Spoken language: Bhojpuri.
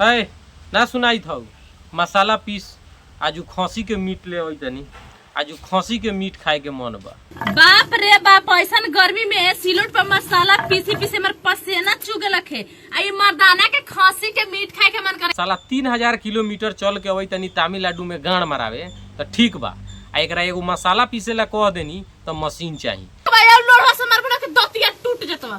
है ना सुनाई था मसाला पीस आजू खसी के मीट ले आई तनी आजू खसी के मीट खाए के मन बा। बाप रे बाप ऐसन गर्मी में सिलौट पर मसाला पीसी पीसी मर पसीना चुगे लखे आई मर्दाना के खसी के मीट खाए के मन करे। साला 3000 किलोमीटर चल के आई तनी तमिलनाडु में गाड़ मारावे तो ठीक बा। एकरा एगो मसाला पीसे ला कह देनी तो मशीन चाहिए। लोढ़ा से मारबो ना कि दतिया टूट जतवा।